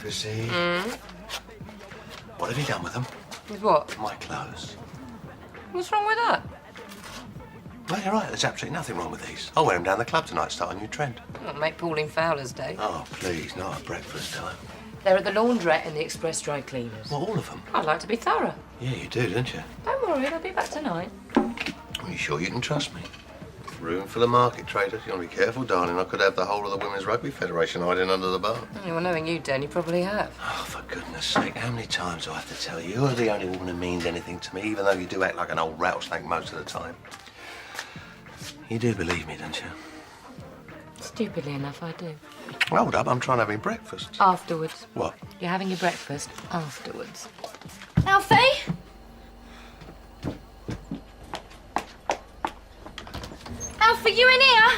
Chrissy. What have you done with them? With what? My clothes. What's wrong with that? Well, you're right. There's absolutely nothing wrong with these. I'll wear them down the club tonight, start a new trend. It'll make Pauline Fowler's day. Oh, please, not at breakfast time. They're at the laundrette and the express dry cleaners. Well, all of them? I'd like to be thorough. Yeah, you do, don't you? Don't worry, they'll be back tonight. Are you sure you can trust me? Room for the market traders. You want to be careful, darling. I could have the whole of the Women's Rugby Federation hiding under the bar. Well, knowing you, Dan, you probably have. Oh, for goodness sake, how many times do I have to tell you? You're the only woman who means anything to me, even though you do act like an old rattlesnake most of the time. You do believe me, don't you? Stupidly enough, I do. Hold up, I'm trying to have my breakfast. Afterwards. What? You're having your breakfast afterwards. Alfie? Alfie, you in here?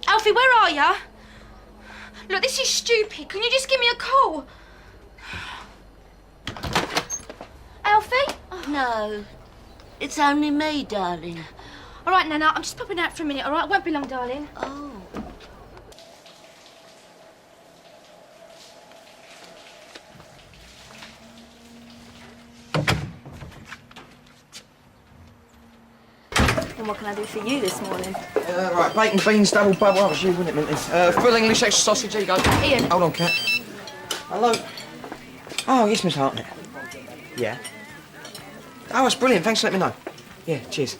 Alfie, where are you? Look, this is stupid. Can you just give me a call? Alfie? Oh. No, it's only me, darling. All right, Nana, I'm just popping out for a minute, all right? Won't be long, darling. Oh. And what can I do for you this morning? Right, bacon, beans, double bubble. Well, that was you, wouldn't it, Minty? Full English extra sausage, here you go. Ian. Hold on, Cat. Hello. Oh, yes, Miss Hartnett. Yeah. Oh, that's brilliant. Thanks for letting me know. Yeah, cheers.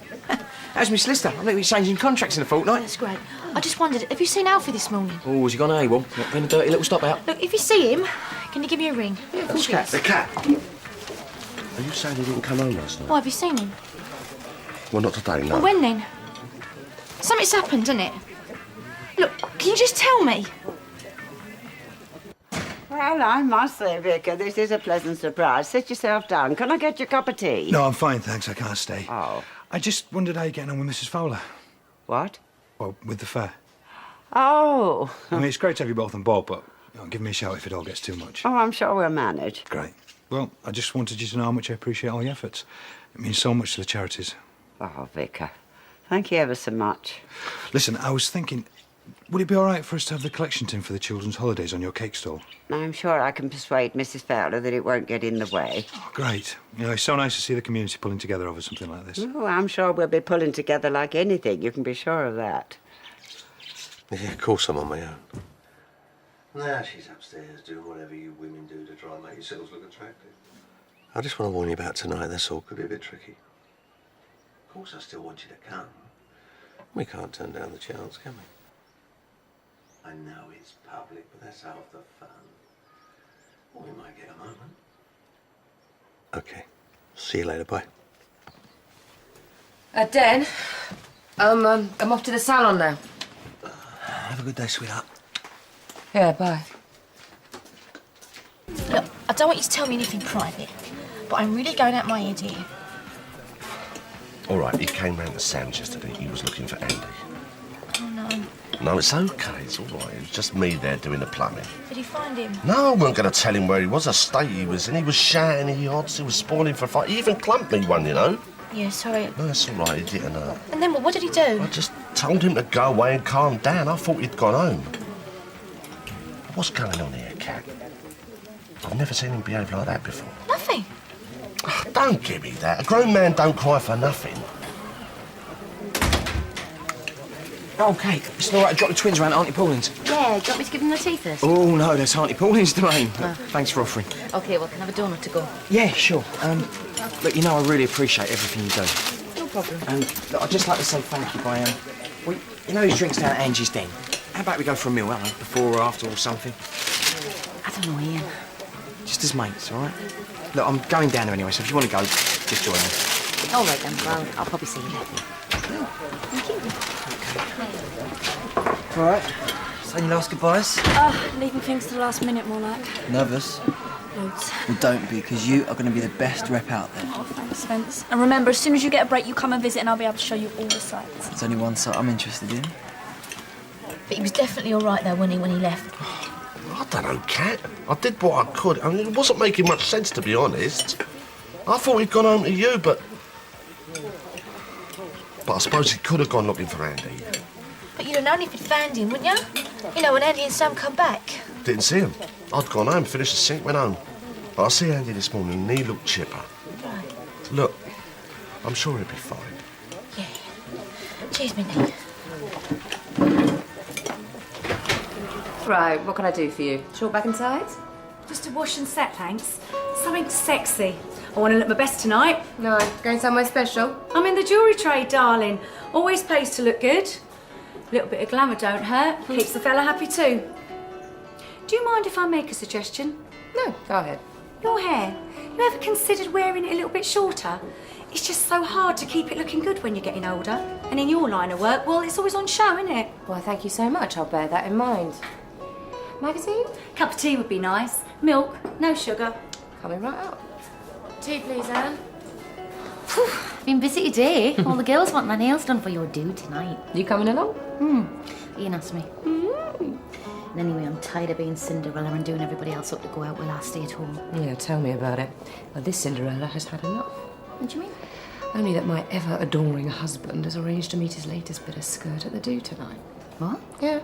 How's Miss Lister? I think we're changing contracts in a fortnight. That's great. I just wondered, have you seen Alfie this morning? Oh, has he gone AWOL? Not been a dirty little stop out? Look, if you see him, can you give me a ring? Yeah, of course, Cat. The cat. Are you saying he didn't come home last night? Why, have you seen him? Well, not today, no. Well, when then? Something's happened, hasn't it? Look, can you just tell me? Well, I must say, Vicar, this is a pleasant surprise. Sit yourself down. Can I get you a cup of tea? No, I'm fine, thanks. I can't stay. Oh. I just wondered how you're getting on with Mrs. Fowler. What? Well, with the fair. Oh. I mean, it's great to have you both on board, but give me a shout if it all gets too much. Oh, I'm sure we'll manage. Great. Well, I just wanted you to know how much I appreciate all your efforts. It means so much to the charities. Oh, Vicar. Thank you ever so much. Listen, I was thinking, would it be all right for us to have the collection tin for the children's holidays on your cake stall? I'm sure I can persuade Mrs. Fowler that it won't get in the way. Oh, great. It's so nice to see the community pulling together over something like this. Oh, I'm sure we'll be pulling together like anything. You can be sure of that. Yeah, of course I'm on my own. Now she's upstairs doing whatever you women do to try and make yourselves look attractive. I just want to warn you about tonight, that's all. Could be a bit tricky. Of course I still want you to come. We can't turn down the chance, can we? I know it's public, but that's half the fun. Well, we might get a moment. Okay. See you later, bye. Dan, I'm off to the salon now. Have a good day, sweetheart. Yeah, bye. Look, I don't want you to tell me anything private, but I'm really going out my head here. All right, he came round to Sam's yesterday. He was looking for Andy. Oh, no. No, it's okay. It's all right. It was just me there doing the plumbing. Did you find him? No, I wasn't going to tell him where he was. I state he was in. He was shouting he odds. He was spoiling for a fight. He even clumped me one, you know. Yeah, sorry. No, it's all right. He didn't hurt. And then what did he do? I just told him to go away and calm down. I thought he'd gone home. What's going on here, Cat? I've never seen him behave like that before. Nothing. Oh, don't give me that. A grown man don't cry for nothing. Oh, Kate, it's all right to drop the twins around at Auntie Pauline's. Yeah, do you want me to give them the tea first? Oh, no, that's Auntie Pauline's domain. Thanks for offering. OK, well, can I have a donut to go? Yeah, sure. Look, you know I really appreciate everything you do. No problem. Look, I'd just like to say thank you by, well, you know these drinks down at Angie's Den? How about we go for a meal, before or after or something? I don't know, Ian. Just as mates, all right? Look, I'm going down there anyway, so if you want to go, just join me. All right, then. Well, I'll probably see you later. Thank you. All right. Saying your last goodbyes? Leaving things to the last minute, more like. Nervous? Loads. Well, don't be, because you are going to be the best rep out there. Oh, thanks, Spence. And remember, as soon as you get a break, you come and visit and I'll be able to show you all the sights. There's only one site I'm interested in. But he was definitely all right, though, when he left. I don't know, Cat. I did what I could. I mean, it wasn't making much sense, to be honest. I thought he'd gone home to you, but But I suppose he could have gone looking for Andy. But you'd have known if he'd found him, wouldn't you? You know, when Andy and Sam come back. Didn't see him. I'd gone home, finished the sink, went home. But I see Andy this morning and he looked chipper. Right. Look, I'm sure he'll be fine. Yeah. Cheers, Minnie. Right, what can I do for you? Short back and sides? Just a wash and set, thanks. Something sexy. I want to look my best tonight. No, going somewhere special? I'm in the jewellery trade, darling. Always pays to look good. A little bit of glamour don't hurt. Keeps the fella happy too. Do you mind if I make a suggestion? No, go ahead. Your hair, you ever considered wearing it a little bit shorter? It's just so hard to keep it looking good when you're getting older. And in your line of work, well, it's always on show, isn't it? Well, thank you so much. I'll bear that in mind. Magazine? Cup of tea would be nice. Milk, no sugar. Coming right up. Tea, please, Anne. Been busy today. All the girls want my nails done for your do tonight. You coming along? Ian asked me. And anyway, I'm tired of being Cinderella and doing everybody else up to go out while I stay at home. Yeah, tell me about it. Well, this Cinderella has had enough. What do you mean? Only that my ever-adoring husband has arranged to meet his latest bit of skirt at the do tonight. What? Yeah.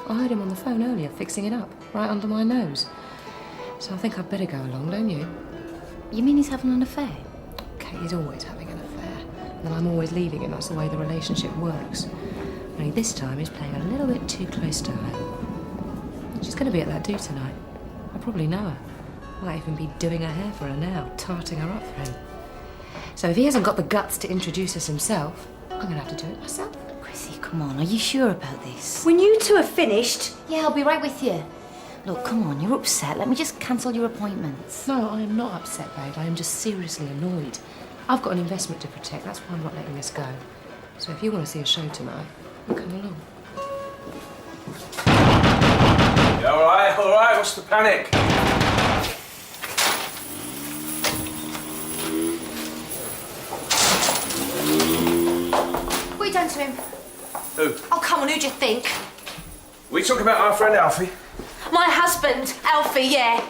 I heard him on the phone earlier, fixing it up, right under my nose. So I think I'd better go along, don't you? You mean he's having an affair? Okay, he's always having an affair. And I'm always leaving him. That's the way the relationship works. Only this time he's playing a little bit too close to her. She's going to be at that do tonight. I probably know her. Might even be doing her hair for her now, tarting her up for him. So if he hasn't got the guts to introduce us himself, I'm going to have to do it myself. Chrissy, come on. Are you sure about this? When you two are finished... Yeah, I'll be right with you. Look, come on. You're upset. Let me just cancel your appointments. No, I am not upset, babe. I am just seriously annoyed. I've got an investment to protect. That's why I'm not letting this go. So if you want to see a show tonight, come along. Yeah, all right. What's the panic? What have you done to him? Who? Oh, come on, who do you think? We talking about our friend Alfie? My husband, Alfie, yeah.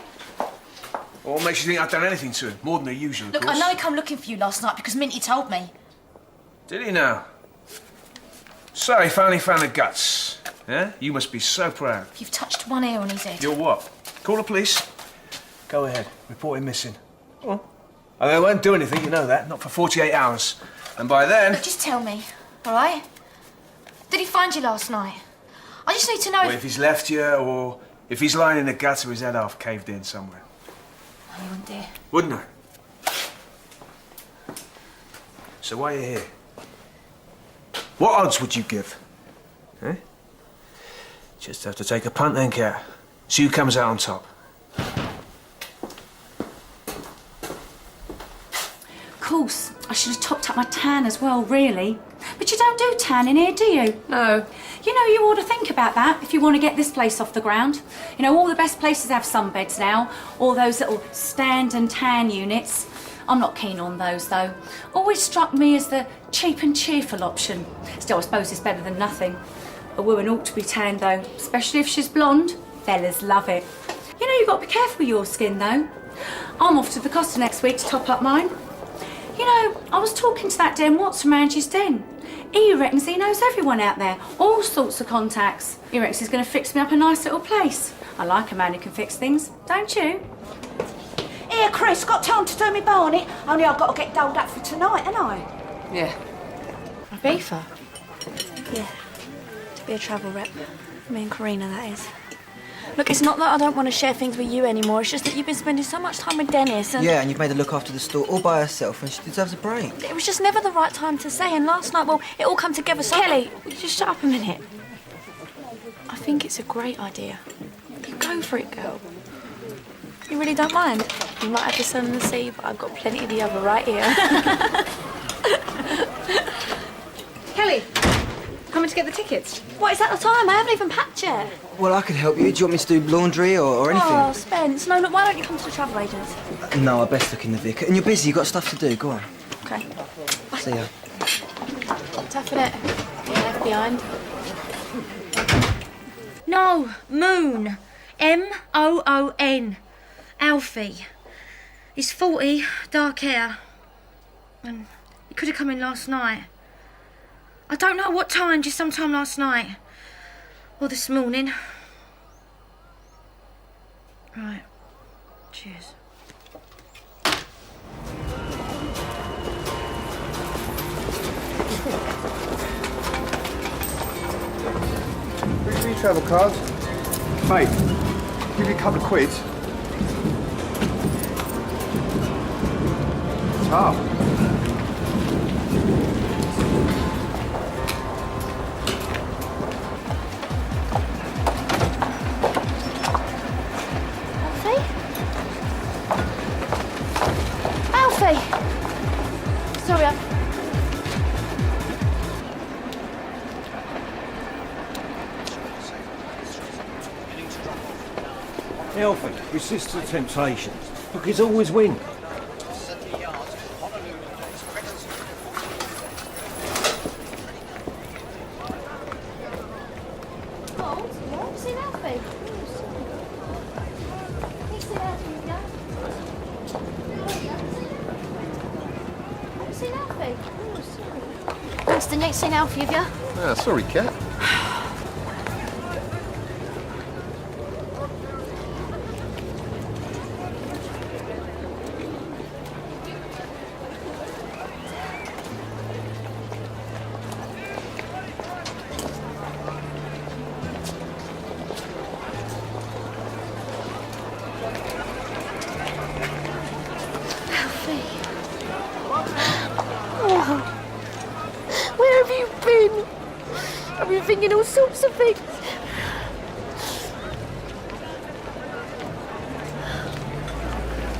Or what makes you think I've done anything to him? More than the usual, of Look, course. I know he come looking for you last night because Minty told me. Did he now? So he finally found the guts. Yeah? You must be so proud. You've touched one hair on his head. You're what? Call the police? Go ahead. Report him missing. Well, I won't do anything, you know that. Not for 48 hours. And by then... Look, just tell me, all right? Did he find you last night? I just need to know Well, if he's left you, or if he's lying in the gutter, his head half caved in somewhere. Oh, you wouldn't dare. Wouldn't I? So why are you here? What odds would you give? Eh? Just have to take a punt then, Cat. See who comes out on top. Of course, I should have topped up my tan as well, really. But you don't do tan in here, do you? No. You know, you ought to think about that if you want to get this place off the ground. You know, all the best places have sunbeds now, all those little stand and tan units. I'm not keen on those, though. Always struck me as the cheap and cheerful option. Still, I suppose it's better than nothing. A woman ought to be tanned, though, especially if she's blonde. Fellas love it. You know, you've got to be careful with your skin, though. I'm off to the Costa next week to top up mine. You know, I was talking to that Den Watts from Angie's Den. He reckons he knows everyone out there, all sorts of contacts. He reckons he's going to fix me up a nice little place. I like a man who can fix things, don't you? Here, Chris, got time to do me barney? Only I've got to get doled up for tonight, ain't I? Yeah. Ibiza? Yeah. To be a travel rep. Me and Karina, that is. Look, it's not that I don't want to share things with you anymore. It's just that you've been spending so much time with Dennis and... Yeah, and you've made her look after the store all by herself and she deserves a break. It was just never the right time to say, and last night, well, it all come together so... Kelly, will you just shut up a minute? I think it's a great idea. You go for it, girl. You really don't mind? You might have the sun and the sea, but I've got plenty of the other right here. Kelly, coming to get the tickets? What, is that the time? I haven't even packed yet. Well, I could help you. Do you want me to do laundry or anything? Oh, Spence. No, look, why don't you come to the travel agents? No, I best look in the Vic. And you're busy, you've got stuff to do. Go on. Okay. See ya. Tough, innit? Being left behind. No, Moon. M-O-O-N. Alfie. He's 40, dark hair. And he could have come in last night. I don't know what time, just sometime last night. Or this morning. Right. Cheers. Where's your travel cards? Mate, give you a couple of quid. It's half. Alfie! Sorry, Alfie, resist the temptation. Because always win. seen Alfie? Seen Alfie? Winston, you ain't seen Alfie, have you? Ah, sorry, Cat. Where have you been? I've been thinking all sorts of things.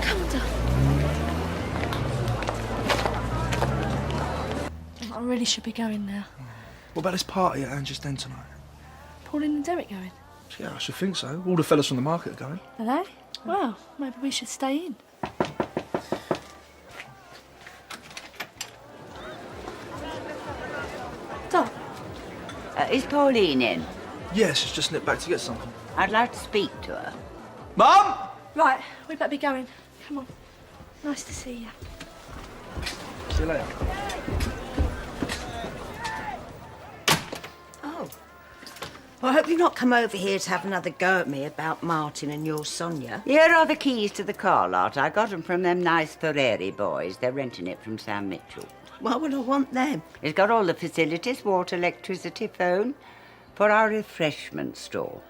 Come on, darling. I really should be going now. What about this party at Angie's Den tonight? Pauline and Derek going? Yeah, I should think so. All the fellas from the market are going. Are they? Well, maybe we should stay in. Doc. Is Pauline in? Yeah, she's just nipped back to get something. I'd like to speak to her. Mum! Right, we better be going. Come on. Nice to see you. See you later. Oh. Well, I hope you've not come over here to have another go at me about Martin and your Sonia. Here are the keys to the car lot. I got them from them nice Ferrari boys. They're renting it from Sam Mitchell. Why would I want them? It's got all the facilities, water, electricity, phone, for our refreshment store.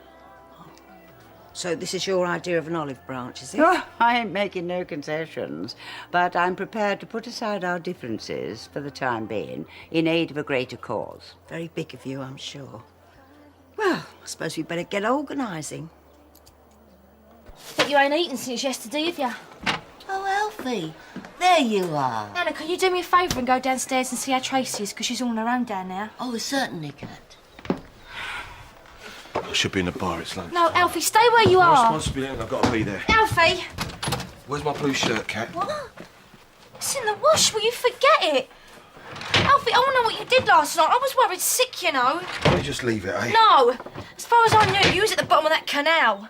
So this is your idea of an olive branch, is it? Oh, I ain't making no concessions, but I'm prepared to put aside our differences for the time being in aid of a greater cause. Very big of you, I'm sure. Well, I suppose we'd better get organising. Bet you ain't eaten since yesterday, have you? Oh, Alfie, there you are. Anna, can you do me a favour and go downstairs and see how Tracy is, because she's all on her own down there? Oh, certainly, Cat. I should be in the bar, it's lunch. No, Alfie, stay where you are. Responsibility, I've got to be there. Alfie! Where's my blue shirt, Cat? What? It's in the wash. Will you forget it? Alfie, I want to know what you did last night. I was worried sick, you know. Why don't you just leave it, eh? No! As far as I knew, you was at the bottom of that canal.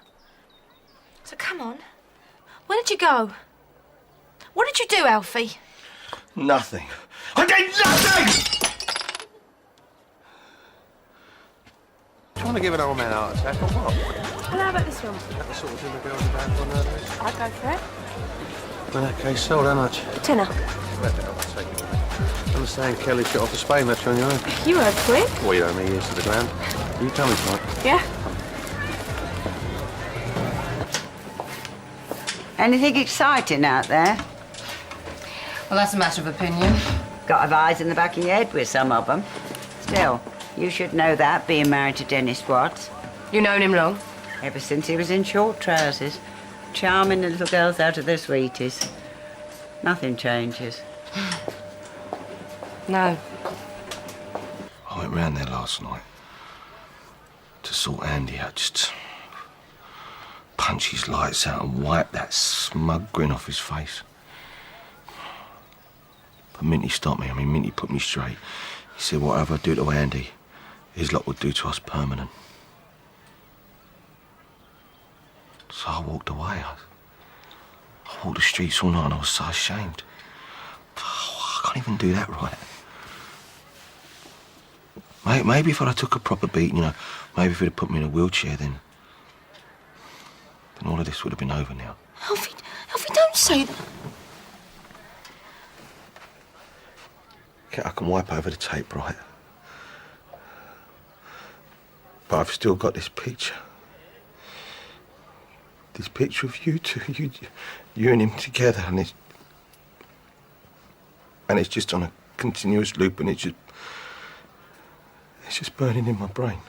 So come on. Where did you go? What did you do, Alfie? Nothing. I did nothing! Trying to give an old man a heart attack or what? Well, how about this one? Is that the sort of thing the girls are bad for nowadays? I'd go for it. In that case, sold how much? Tenner. I understand Kelly shot off a spade match on your own. You were quick. Well, you don't need ears to the ground. You tell me, Mike. Yeah. Anything exciting out there? Well, that's a matter of opinion. Got to have eyes in the back of your head with some of them. Still, you should know that, being married to Dennis Watts. You known him long? Ever since he was in short trousers. Charming the little girls out of their sweeties. Nothing changes. No. I went round there last night to sort Andy out, just punch his lights out and wipe that smug grin off his face. But Minty stopped me. Minty put me straight. He said, whatever I do to Andy, his lot would do to us permanent. So I walked away. I walked the streets all night and I was so ashamed. Oh, I can't even do that right. Maybe if I'd have took a proper beating, you know, maybe if they'd have put me in a wheelchair, then all of this would have been over now. Alfie, don't say that. I can wipe over the tape, right? But I've still got this picture. This picture of you two, you and him together, and it's just on a continuous loop, and it's just burning in my brain.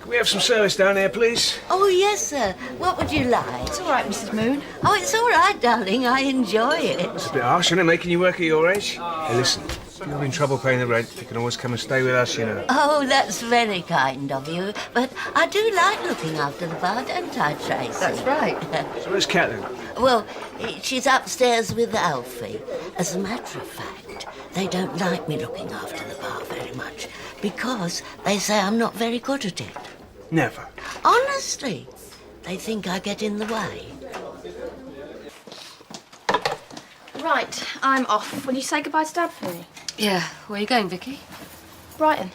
Can we have some service down here, please? Oh, yes, sir. What would you like? It's all right, Mrs. Moon. Oh, it's all right, darling. I enjoy it. It's a bit harsh, isn't it, making you work at your age? Hey, listen, if you're having trouble paying the rent, you can always come and stay with us, you know. Oh, that's very kind of you. But I do like looking after the bar, don't I, Tracy? That's right. So where's Cat then? Well, she's upstairs with Alfie. As a matter of fact, they don't like me looking after the bar very much because they say I'm not very good at it. Never. Honestly, they think I get in the way. Right, I'm off. Will you say goodbye to Dad for me? Yeah, where are you going, Vicky? Brighton.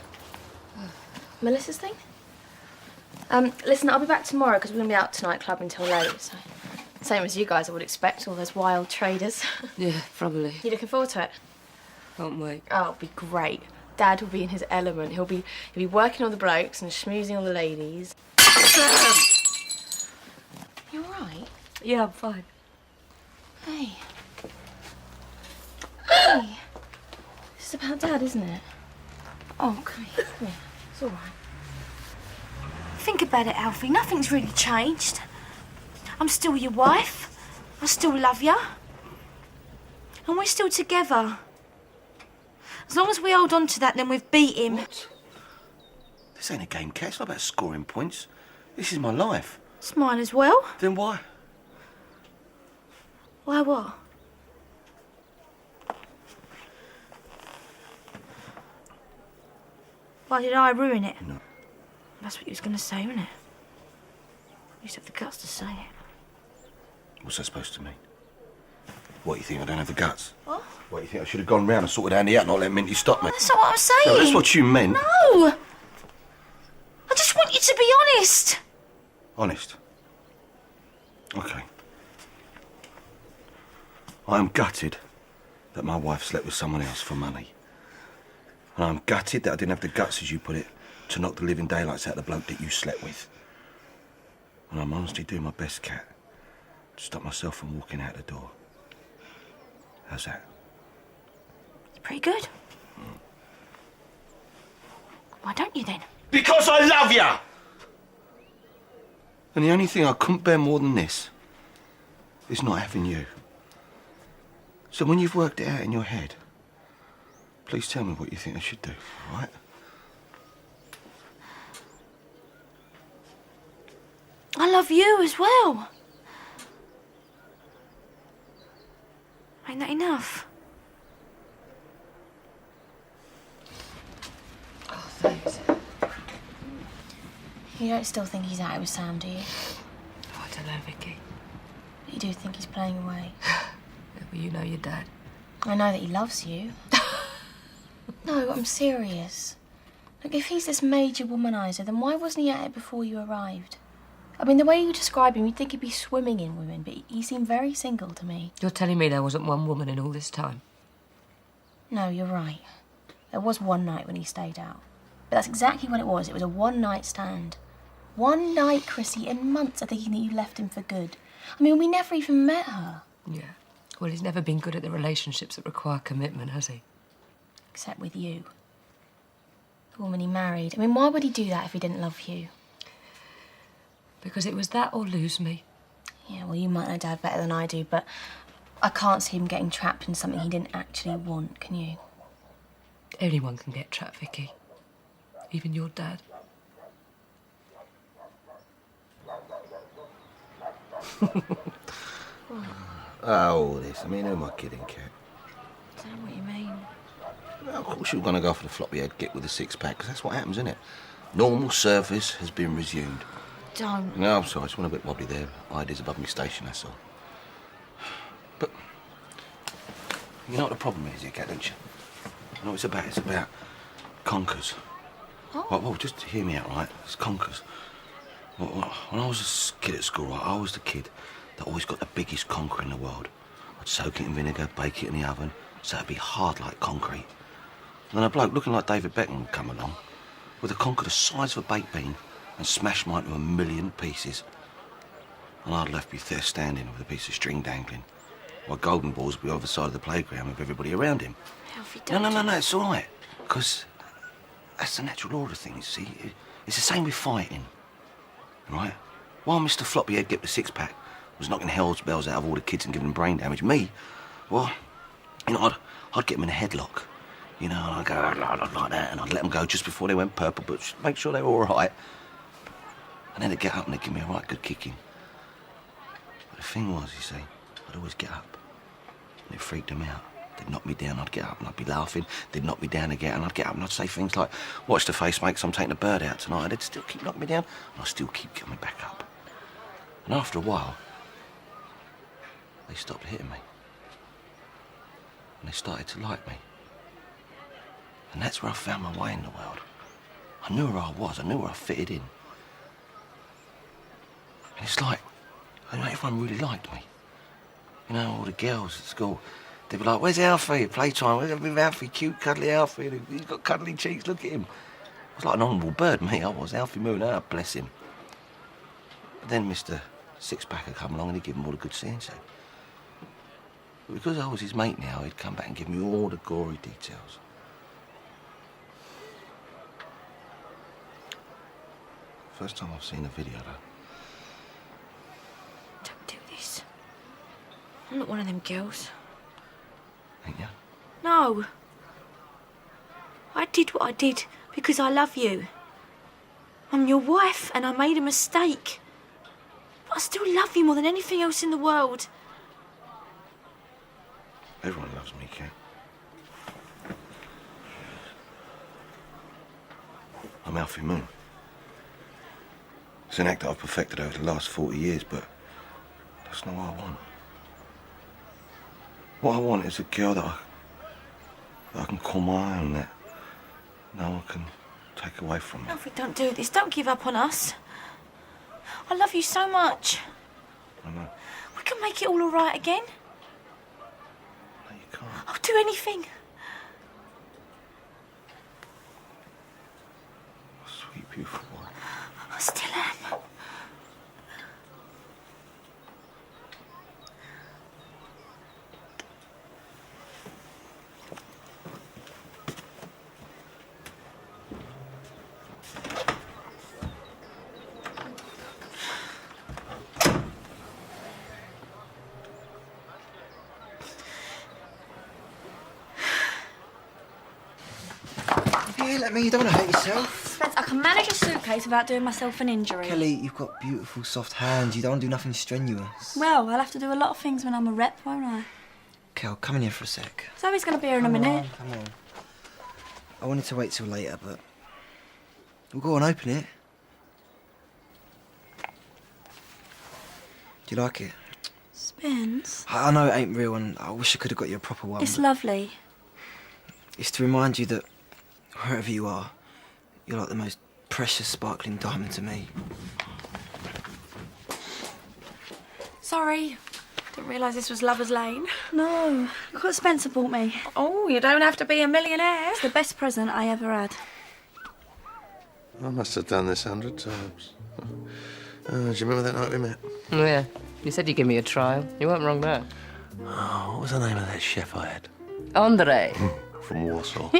Melissa's thing? Listen, I'll be back tomorrow because we're going to be out tonight clubbing till late, so... Same as you guys, I would expect, all those wild traders. Yeah, probably. You looking forward to it? Can't wait. Oh, it'll be great. Dad will be in his element. He'll be working on the blokes and schmoozing on the ladies. You all right? Yeah, I'm fine. Hey. Hey. This is about Dad, isn't it? Oh, come here. Come here. It's all right. Think about it, Alfie. Nothing's really changed. I'm still your wife. I still love you. And we're still together. As long as we hold on to that, then we've beat him. What? This ain't a game, Cat. It's not about scoring points. This is my life. It's mine as well. Then why? Why what? Why did I ruin it? No. That's what you was going to say, wasn't it? You used to have the guts to say it. What's that supposed to mean? What, you think I don't have the guts? What? What, you think I should have gone round and sorted Andy out and not let Minty stop me? That's not what I'm saying. No, that's what you meant. No! I just want you to be honest. Honest. Okay. I am gutted that my wife slept with someone else for money. And I'm gutted that I didn't have the guts, as you put it, to knock the living daylights out of the bloke that you slept with. And I'm honestly doing my best, Cat, to stop myself from walking out the door. How's that? It's pretty good. Why don't you then? Because I love you! And the only thing I couldn't bear more than this is not having you. So when you've worked it out in your head, please tell me what you think I should do, all right? I love you as well. Ain't that enough? Oh, thanks. You don't still think he's out with Sam, do you? Oh, I don't know, Vicky. You do think he's playing away? Well, you know your dad. I know that he loves you. No, I'm serious. Look, if he's this major womanizer, then why wasn't he at it before you arrived? I mean, the way you describe him, you'd think he'd be swimming in women, but he seemed very single to me. You're telling me there wasn't one woman in all this time? No, you're right. There was one night when he stayed out. But that's exactly what it was. It was a one-night stand. One night, Chrissy, in months of thinking that you left him for good. I mean, we never even met her. Yeah. Well, he's never been good at the relationships that require commitment, has he? Except with you. The woman he married. I mean, why would he do that if he didn't love you? Because it was that or lose me. Yeah, well, you might know Dad better than I do, but I can't see him getting trapped in something he didn't actually want, can you? Anyone can get trapped, Vicky. Even your dad. Oh, this. I mean, who am I kidding, Cat? I don't know what you mean. Well, of course you were going to go for the floppy-head git with the six-pack, because that's what happens, isn't it? Normal service has been resumed. Don't. No, I'm sorry. I just went a bit wobbly there. Ideas above me station, that's all. But You know what the problem is here, Kat, don't you? You know what it's about? It's about conkers. What? Well, just hear me out, right? It's conkers. Well, when I was a kid at school, right, I was the kid that always got the biggest conker in the world. I'd soak it in vinegar, bake it in the oven, so it'd be hard like concrete. And then a bloke looking like David Beckham would come along with a conker the size of a baked bean and smash mine to 1,000,000 pieces. And I'd left me there standing with a piece of string dangling, while golden balls would be over the side of the playground with everybody around him. Alfie, No, it's all right. Because that's the natural order of things, see? It's the same with fighting, right? While Mr. Floppyhead get the six-pack was knocking hell's bells out of all the kids and giving them brain damage, me, well, you know, I'd get them in a headlock. You know, and I'd go like that, and I'd let them go just before they went purple, but make sure they were all right. And then they'd get up and they'd give me a right good kicking. But the thing was, you see, I'd always get up, and it freaked them out. They'd knock me down, I'd get up and I'd be laughing. They'd knock me down again, and I'd get up and I'd say things like, "Watch the face, mate, 'cause I'm taking the bird out tonight." And they'd still keep knocking me down, and I'd still keep coming back up. And after a while, they stopped hitting me. And they started to like me. And that's where I found my way in the world. I knew where I was, I knew where I fitted in. And it's like, you know, everyone really liked me. You know, all the girls at school, they'd be like, "Where's Alfie? Playtime, where's Alfie? Cute, cuddly Alfie. He's got cuddly cheeks, look at him." I was like an honourable bird, me, I was. Alfie Moon, bless him. But then Mr. Six-Pack had come along and he'd give him all the good seeing so. But because I was his mate now, he'd come back and give me all the gory details. First time I've seen a video, though. Don't do this. I'm not one of them girls. Ain't you? No. I did what I did because I love you. I'm your wife and I made a mistake. But I still love you more than anything else in the world. Everyone loves me, Kat. I'm Alfie Moon. It's an act that I've perfected over the last 40 years, but that's not what I want. What I want is a girl that I can call my own, that no one can take away from me. Alfie, don't do this. Don't give up on us. I love you so much. I know. We can make it all right again. No, you can't. I'll do anything. Sweet, beautiful boy. I still am. Here, let me. You don't want to hurt yourself. Spence, I can manage a suitcase without doing myself an injury. Kelly, you've got beautiful, soft hands. You don't want to do nothing strenuous. Well, I'll have to do a lot of things when I'm a rep, won't I? Kel, come in here for a sec. Zoe's going to be here in a minute. Come on. I wanted to wait till later, but... Well, go on, open it. Do you like it? Spence? I know it ain't real, and I wish I could have got you a proper one. It's but lovely. It's to remind you that wherever you are, you're like the most precious, sparkling diamond to me. Sorry. Didn't realise this was Lover's Lane. No. Look what Spencer bought me. Oh, you don't have to be a millionaire. It's the best present I ever had. I must have done this 100 times. Do you remember that night we met? Oh, yeah. You said you'd give me a trial. You weren't wrong there. Oh, what was the name of that chef I had? Andre. From Warsaw.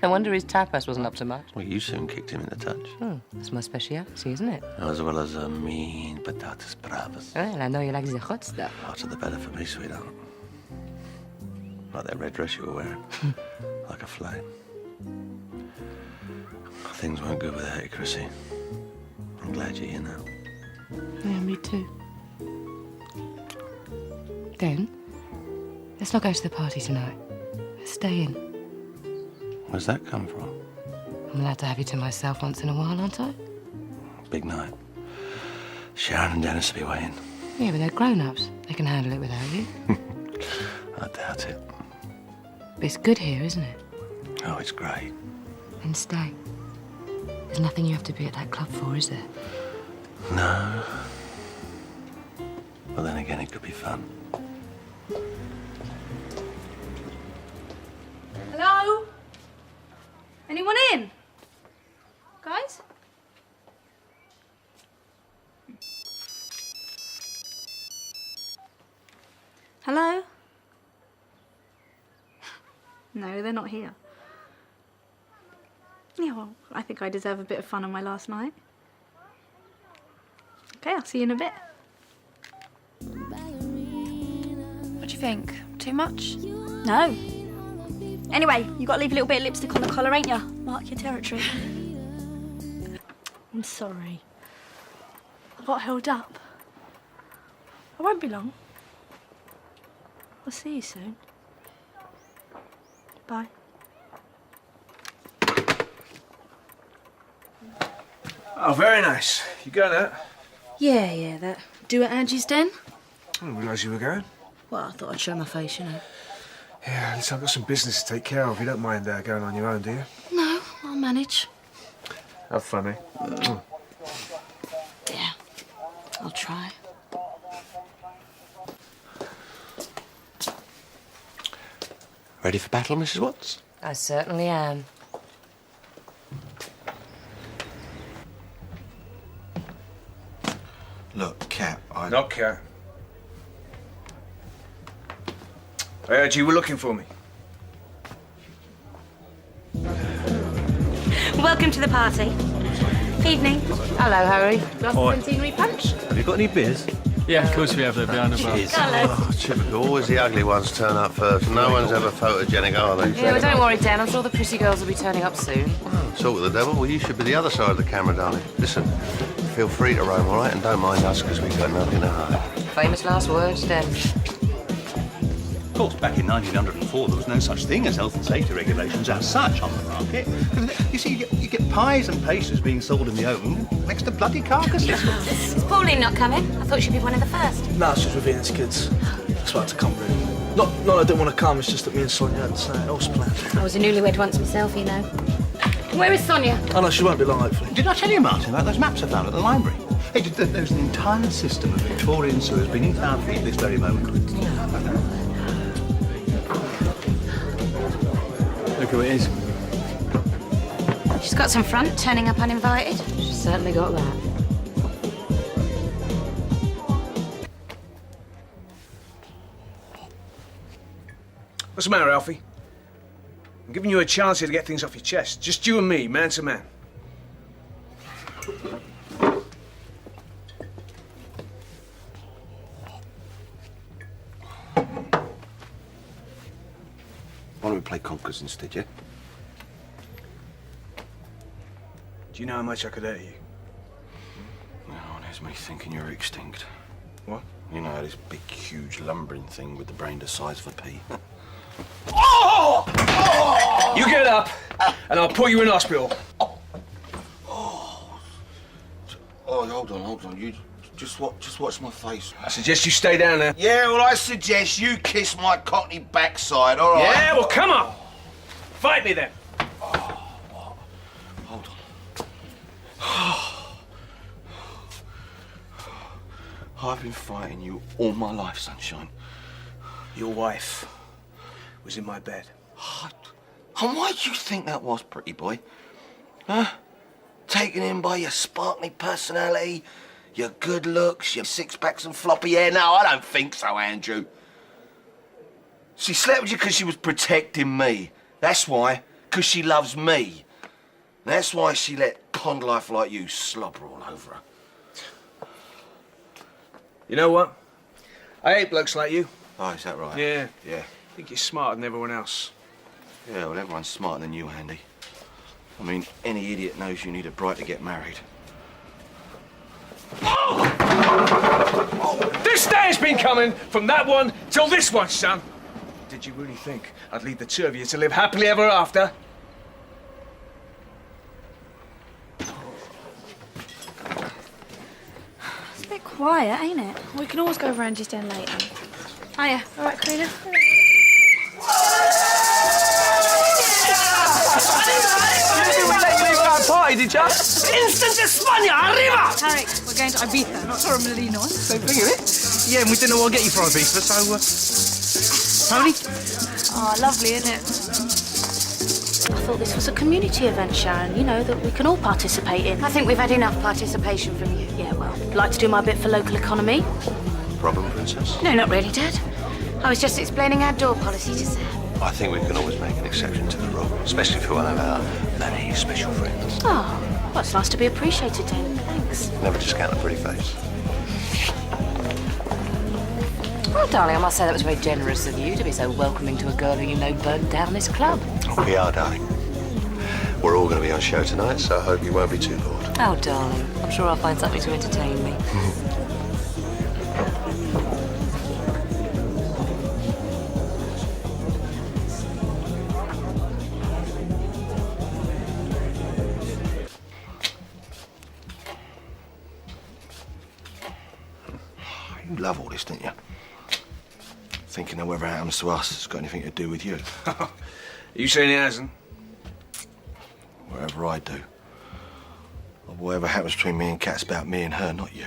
No wonder his tapas wasn't up to much. Well, you soon kicked him in the touch. That's my speciality, isn't it? As well as mean patatas bravas. Well, I know you like the hot stuff. Hotter the better for me, sweetheart. Like that red dress you were wearing. Like a flame. Things weren't good without you, Chrissy. I'm glad you're here now. Yeah, me too. Then, let's not go to the party tonight. Let's stay in. Where's that come from? I'm allowed to have you to myself once in a while, aren't I? Big night. Sharon and Dennis will be waiting. Yeah, but they're grown-ups. They can handle it without you. I doubt it. It's good here, isn't it? Oh, it's great. Then stay. There's nothing you have to be at that club for, is there? No. But then again, it could be fun. Hello? Anyone in? Guys? Hello? No, they're not here. Yeah, well, I think I deserve a bit of fun on my last night. Okay, I'll see you in a bit. What do you think? Too much? No. Anyway, you got to leave a little bit of lipstick on the collar, ain't ya? Mark your territory. I'm sorry. I got held up. I won't be long. I'll see you soon. Bye. Oh, very nice. You going out? Yeah, that. Do at Angie's Den? I didn't realise you were going. Well, I thought I'd show my face, you know. Yeah, listen, I've got some business to take care of. You don't mind going on your own, do you? No, I'll manage. How funny. Yeah, I'll try. Ready for battle, Mrs. Watts? I certainly am. Look, Cat, Not Cat. I heard you were looking for me. Welcome to the party. Evening. Hello, Harry. Glass Oi. of centenary punch? Have you got any beers? Yeah, of course we have. They're behind the bar. Jeez. Oh, typical. Always the ugly ones turn up first. No one's ever photogenic, are they? Yeah, well, don't worry, Dan. I'm sure the pretty girls will be turning up soon. Talk with the devil. Well, you should be the other side of the camera, darling. Listen, feel free to roam, all right? And don't mind us, because we've got nothing to hide. Famous last words, Dan. Of course, back in 1904, there was no such thing as health and safety regulations as such on the market. You see, you get pies and pastries being sold in the open next to bloody carcasses. Is Pauline not coming? I thought she'd be one of the first. No, it's just with Ian's kids. That's why I had to come, really. Not that I didn't want to come, it's just that me and Sonia had something else planned. I was a newlywed once myself, you know. Where is Sonia? Oh, no, she won't be long, hopefully. Did I tell you, Martin, about those maps I found at the library? Hey, there's an entire system of Victorian sewers beneath our feet at this very moment. Look who it is. She's got some front, turning up uninvited. She's certainly got that. What's the matter, Alfie? I'm giving you a chance here to get things off your chest. Just you and me, man to man. Why don't we play Conkers instead, yeah? Do you know how much I could hurt you? Oh, there's me thinking you're extinct. What? You know, this big, huge, lumbering thing with the brain the size of a pea. You get up, and I'll put you in hospital. Oh, hold on. You just watch my face. I suggest you stay down there. Yeah, well, I suggest you kiss my cockney backside, all right? Yeah, well, come on. Fight me then. Hold on. I've been fighting you all my life, sunshine. Your wife was in my bed. And why do you think that was, pretty boy? Huh? Taken in by your sparkly personality, your good looks, your six-packs and floppy hair? No, I don't think so, Andrew. She slept with you because she was protecting me. That's why, because she loves me. That's why she let pond life like you slobber all over her. You know what? I hate blokes like you. Oh, is that right? Yeah. Yeah. I think you're smarter than everyone else. Yeah, well, everyone's smarter than you, Andy. I mean, any idiot knows you need a bride to get married. This day has been coming from that one till this one, son. Did you really think I'd leave the two of you to live happily ever after? It's a bit quiet, ain't it? We can always go over Angie's Den later. Hiya. All right, Karina. didn't let you leave that party, did you? Instant España, arriba! Harry, we're going to Ibiza, not Torremolinos. Same thing, innit? Yeah, and we didn't know what to get you for Ibiza, so, Tony? Oh, lovely, isn't it? I thought this was a community event, Sharon, you know, that we can all participate in. I think we've had enough participation from you. Yeah, well, I'd like to do my bit for local economy. Problem, Princess? No, not really, Dad. I was just explaining our door policy to Sam. I think we can always make an exception to the rule, especially for one of our many special friends. Oh, well, it's nice to be appreciated, David. Thanks. Never discount a pretty face. Well, darling, I must say that was very generous of you to be so welcoming to a girl who you know burnt down this club. Oh, we are, darling. We're all going to be on show tonight, so I hope you won't be too bored. Oh, darling, I'm sure I'll find something to entertain me. You love all this, don't you? Thinking that whatever happens to us has got anything to do with you. You saying it hasn't? Whatever I do. Or whatever happens between me and Kat's about me and her, not you.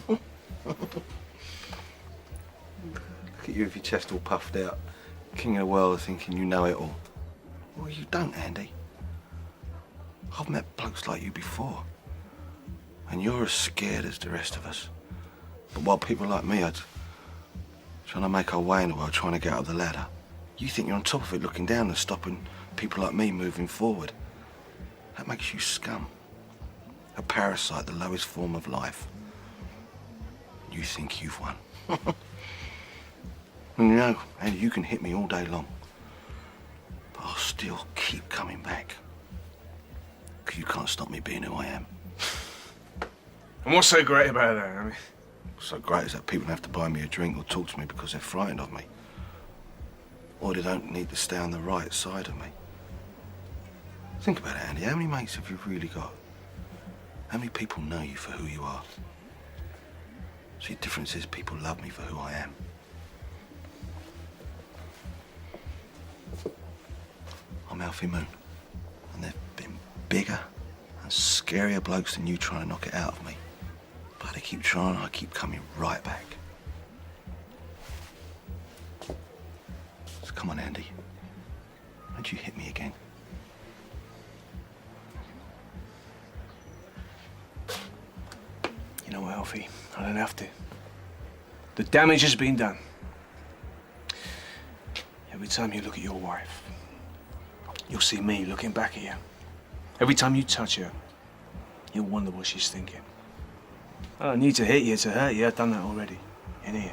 Look at you with your chest all puffed out. King of the world thinking you know it all. Well, you don't, Andy. I've met blokes like you before. And you're as scared as the rest of us. But while people like me are trying to make our way in the world, trying to get up the ladder, you think you're on top of it, looking down and stopping people like me moving forward. That makes you scum. A parasite, the lowest form of life. You think you've won. And you know, Andy, you can hit me all day long, but I'll still keep coming back. Because you can't stop me being who I am. And what's so great about that, I mean? What's so great is that people don't have to buy me a drink or talk to me because they're frightened of me. Or they don't need to stay on the right side of me. Think about it, Andy. How many mates have you really got? How many people know you for who you are? See, the difference is people love me for who I am. I'm Alfie Moon. And there've been bigger and scarier blokes than you trying to knock it out of me. But they keep trying, I keep coming right back. So come on, Andy. Don't you hit me again. You know what, Alfie? I don't have to. The damage has been done. Every time you look at your wife, you'll see me looking back at you. Every time you touch her, you'll wonder what she's thinking. I don't need to hit you to hurt you. I've done that already. In here.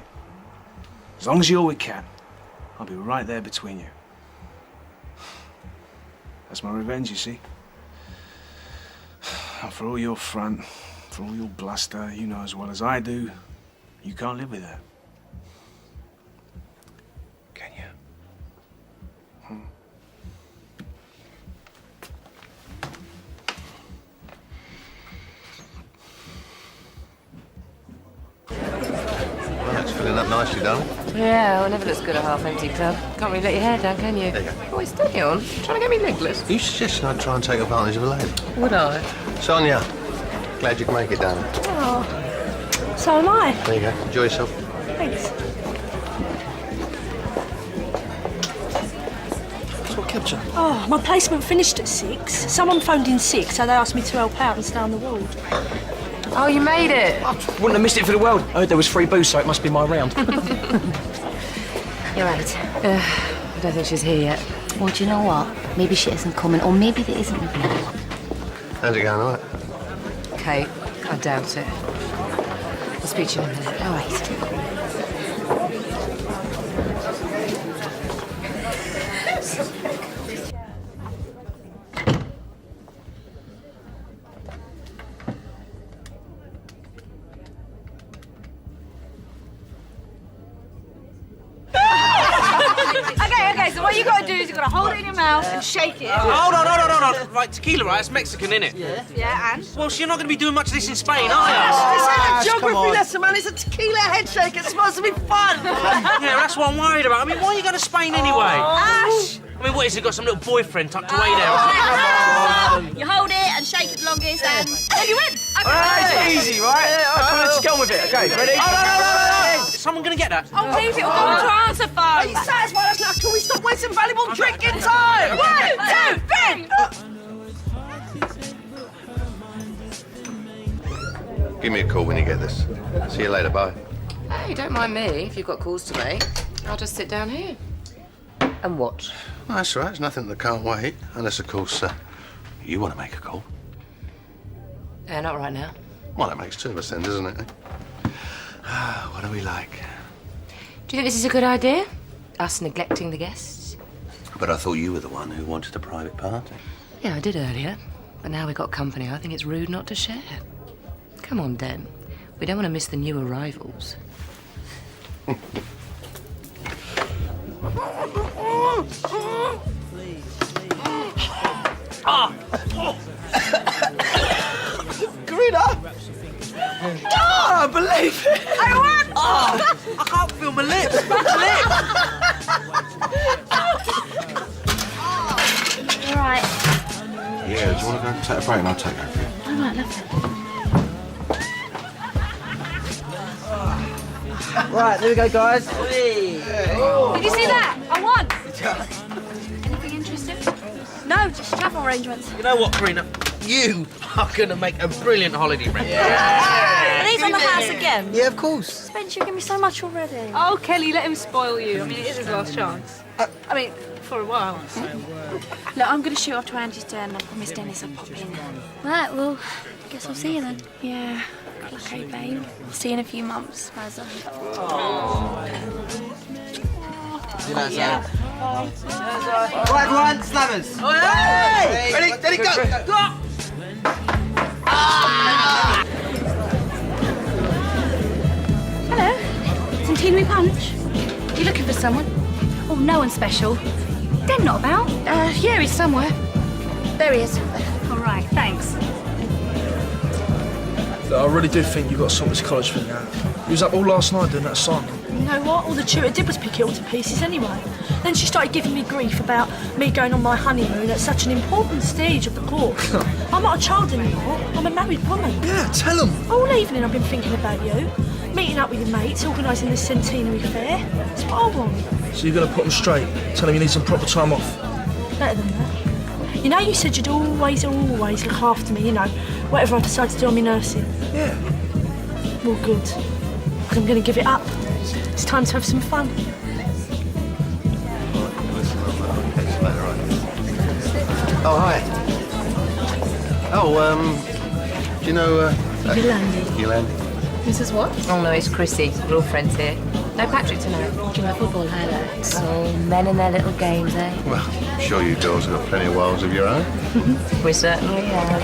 As long as you're with Kat, I'll be right there between you. That's my revenge, you see. And for all your front, for all your bluster, you know as well as I do, you can't live with that. Can you? Well, it's filling up nicely, darling. Yeah, well, it never looks good at a half-empty club. Can't really let your hair down, can you? There you go. Oh, it's steady on. Trying to get me legless. You suggesting I try and take advantage of a lady? Would I? Sonia, glad you can make it, darling. Oh, so am I. There you go. Enjoy yourself. Thanks. What kept you? Oh, my placement finished at 6. Someone phoned in sick, so they asked me to help out and stay on the ward. Oh, you made it. I wouldn't have missed it for the world. I heard there was free booze, so it must be my round. You're right. I don't think she's here yet. Well, do you know what? Maybe she isn't coming, or maybe there isn't a blood. How's it going, all right? Kate, I doubt it. I'll speak to you in a minute. All right. Okay, so what you gotta do is you gotta hold it in your mouth and shake it. Hold on. Right, tequila, right? It's Mexican, innit? Yeah, and? Well, so you're not going to be doing much of this in Spain, are you? This ain't a come on. Vanessa, man, it's a tequila head shake. It's supposed to be fun. Yeah, that's what I'm worried about. I mean, why are you going to Spain anyway? Ash! I mean, what, has he got some little boyfriend tucked away there or something? You hold it and shake it the longest and... Oh, you win! It's easy, right? Let's get on with it. Okay, ready? No. Is someone going to get that? Oh, please, it'll go on to our answer phone. Are you satisfied? That's not cool. We stop wasting valuable drinking time. 1, 2, 3! Give me a call when you get this. See you later, bye. Hey, don't mind me if you've got calls to make. I'll just sit down here and watch. Well, that's all right. There's nothing that can't wait. Unless, of course, you want to make a call. Yeah, not right now. Well, that makes two of us then, doesn't it? What do we like? Do you think this is a good idea? Us neglecting the guests? But I thought you were the one who wanted a private party. Yeah, I did earlier. But now we've got company, I think it's rude not to share. Come on, Den. We don't want to miss the new arrivals. Karina! Oh, I believe it! I won! Oh, I can't feel my lips. All right. Yeah, do you want to go and take a break and I'll take over? All right, lovely. Right, there we go, guys. Did you see that? I won! Anything interesting? No, just travel arrangements. You know what, Karina? You are going to make a brilliant holiday rental. Are these on the house again? Yeah, of course. Spence, you give me so much already. Oh, Kelly, let him spoil you. I mean, it is his last chance. I mean, for a while. So. Look, I'm going to shoot off to Angie's den. I promised Dennis I'd pop in. Right, well, I guess I'll see you then. Yeah. Okay, babe. I'll see you in a few months, Mazza. See you later, Sam. Right, everyone, slammers. Oh, hey! Ready, go. Hello. Some tea punch. You looking for someone? Oh, no one special. Den not about? Yeah, he's somewhere. There he is. All right, thanks. Look, I really do think you got to sort this college thing out. You was up all last night doing that assignment. You know what? All the tutor did was pick it all to pieces anyway. Then she started giving me grief about me going on my honeymoon at such an important stage of the course. I'm not a child anymore. I'm a married woman. Yeah, tell him. All evening I've been thinking about you, meeting up with your mates, organising this centenary fair. It's what I want. So you're going to put him straight, tell him you need some proper time off. Better than that. You know, you said you'd always look after me, you know, whatever I decide to do on my nursing. Yeah. Well, good. Because I'm going to give it up. It's time to have some fun. Oh, hi. Oh, do you know, Yolandi. Yolandi? Mrs. what? Oh, no, it's Chrissy. We're all friends here. No Patrick tonight. Do you like football highlights? Oh, men and their little games, eh? Well, I'm sure you girls have got plenty of wiles of your own. We certainly have.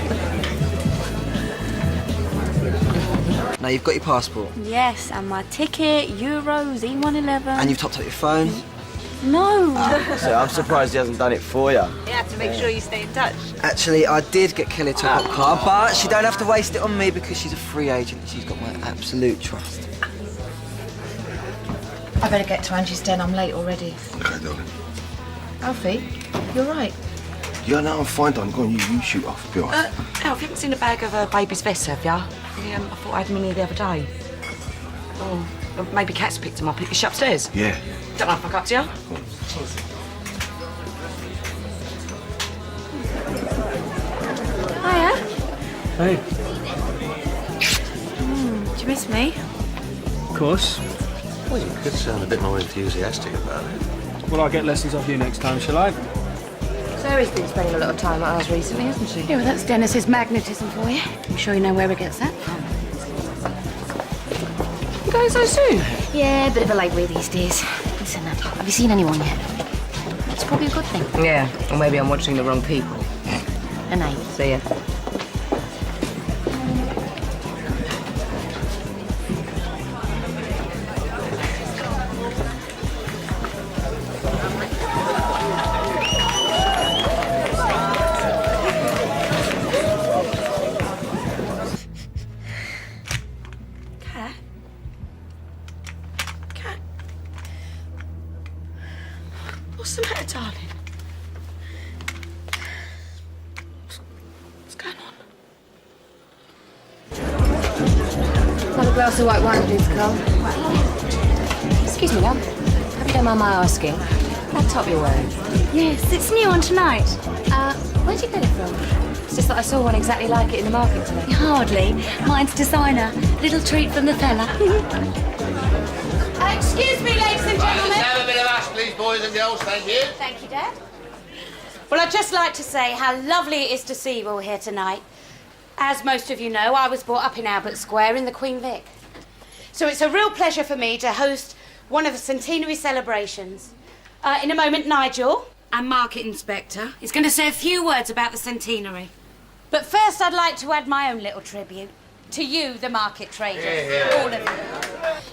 Now you've got your passport. Yes, and my ticket, Euros, E111. And you've topped up your phone. No. So I'm surprised he hasn't done it for you. You have to make sure you stay in touch. Actually, I did get Kelly a top-up car, but she don't have to waste it on me because she's a free agent and she's got my absolute trust. I better get to Angie's den. I'm late already. Okay, darling. Alfie, you're right. Yeah, no, I'm fine, darling. Go on, you shoot off. Be all right. Alf, you haven't seen a bag of baby's vests, have ya? I thought I had many the other day. Oh, maybe Kat's picked them up. Is she upstairs? Yeah. Don't mind if I cut to you. Hiya. Hey, Do you miss me? of course. Well, you could sound a bit more enthusiastic about it. Well, I'll get lessons off you next time, shall I? Zoe's been spending a lot of time at ours recently, hasn't she? Yeah, well, that's Dennis's magnetism for you. I'm sure you know where he gets that from. You going so soon? Yeah, a bit of a late week these days. Listen, have you seen anyone yet? It's probably a good thing. Yeah, or maybe I'm watching the wrong people. And I. See ya. Cat? Cat? What's the matter, darling? What's going on? Have a glass of white wine, please, Carl. Excuse me, love. Have you don't mind my asking? That top you're wearing? Yes, it's new on tonight. Where'd you get it from? It's just that I saw one exactly like it in the market today. Hardly. Mine's designer. Little treat from the fella. Excuse me, ladies and Right, gentlemen. let's have a bit of us, please, boys and girls. Thank you. Thank you, Dad. Well, I'd just like to say how lovely it is to see you all here tonight. As most of you know, I was brought up in Albert Square in the Queen Vic. So it's a real pleasure for me to host one of the centenary celebrations. In a moment, Nigel, our market inspector, is going to say a few words about the centenary. But first, I'd like to add my own little tribute to you, the market traders, all of you.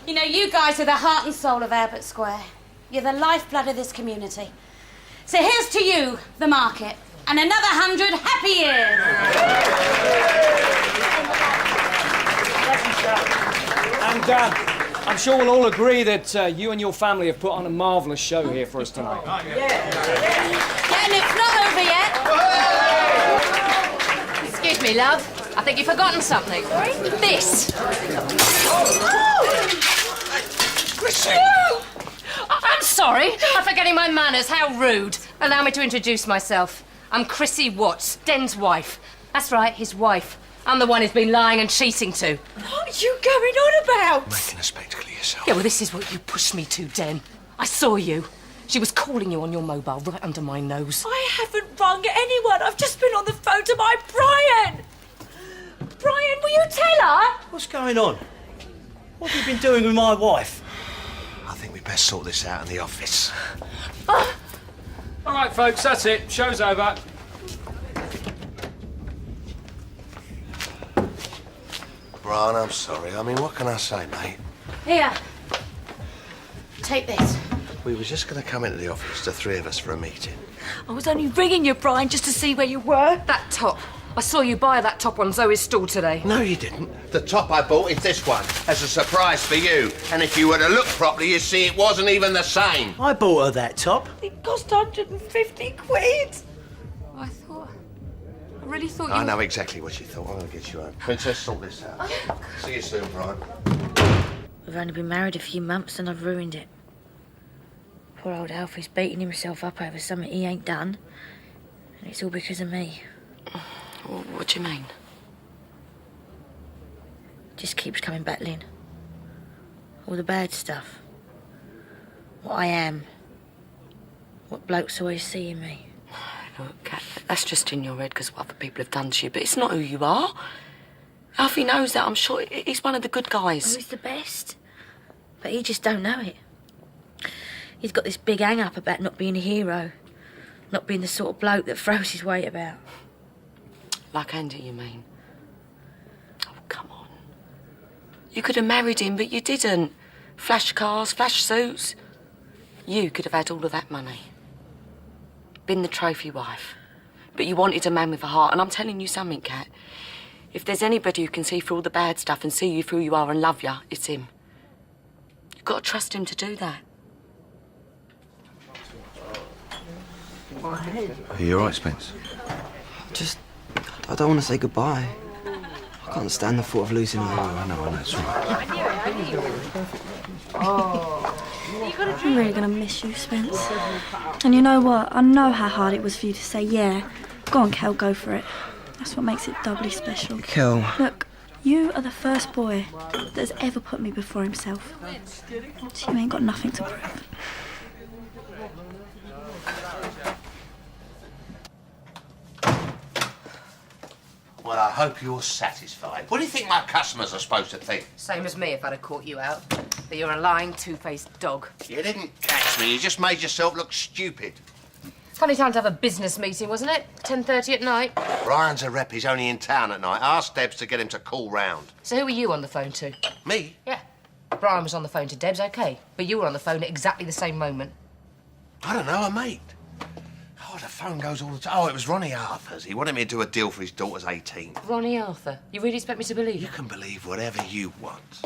You know, you guys are the heart and soul of Albert Square. You're the lifeblood of this community. So here's to you, the market, and another 100 happy years. And I'm sure we'll all agree that you and your family have put on a marvellous show here for us tonight. Yeah, and it's not over yet. Excuse me, love. I think you've forgotten something. This. Chrissy! I'm sorry. I'm forgetting my manners. How rude. Allow me to introduce myself. I'm Chrissy Watts, Den's wife. That's right, his wife. I'm the one who's been lying and cheating to. What are you going on about? Making a spectacle of yourself. Yeah, well, this is what you pushed me to, Den. I saw you. She was calling you on your mobile right under my nose. I haven't rung anyone. I've just been on the phone to my Brian. Brian, will you tell her? What's going on? What have you been doing with my wife? I think we best sort this out in the office. All right, folks, that's it. Show's over. Brian, I'm sorry. I mean, what can I say, mate? Here. Take this. We were just going to come into the office, the three of us, for a meeting. I was only ringing you, Brian, just to see where you were. That top. I saw you buy that top on Zoe's stall today. No, you didn't. The top I bought is this one, as a surprise for you. And if you were to look properly, you'd see it wasn't even the same. I bought her that top. It cost 150 quid. I really thought you... I know exactly what you thought. I'm going to get you home. Princess, sort this out. See you soon, Brian. We've only been married a few months and I've ruined it. Poor old Alfie's beating himself up over something he ain't done. And it's all because of me. What do you mean? Just keeps coming back, Lynn. All the bad stuff. What I am. What blokes always see in me. Look, Kat, that's just in your head because what other people have done to you, but it's not who you are. Alfie knows that, I'm sure. He's one of the good guys. Oh, he's the best. But he just don't know it. He's got this big hang-up about not being a hero. Not being the sort of bloke that throws his weight about. Like Andy, you mean? Oh, come on. You could have married him, but you didn't. Flash cars, flash suits. You could have had all of that money. Been the trophy wife. But you wanted a man with a heart, and I'm telling you something, Kat. If there's anybody who can see through all the bad stuff and see you for who you are and love you, it's him. You've got to trust him to do that. Are you all right, Spence? I don't want to say goodbye. I can't stand the thought of losing her. I know, it's all right. I'm really going to miss you, Spence. And you know what? I know how hard it was for you to say yeah. Go on, Kel, go for it. That's what makes it doubly special. Kel. Look, you are the first boy that has ever put me before himself. So you ain't got nothing to prove. Well, I hope you're satisfied. What do you think my customers are supposed to think? Same as me if I'd have caught you out. But you're a lying, two-faced dog. You didn't catch me. You just made yourself look stupid. Funny time to have a business meeting, wasn't it? 10:30 at night. Brian's a rep. He's only in town at night. Ask Debs to get him to call round. So who were you on the phone to? Me? Yeah. Brian was on the phone to Debs, OK. But you were on the phone at exactly the same moment. I don't know, a mate. Oh, the phone goes all the time. Oh, it was Ronnie Arthur's. He wanted me to do a deal for his daughter's 18th. Ronnie Arthur. You really expect me to believe? You can believe whatever you want.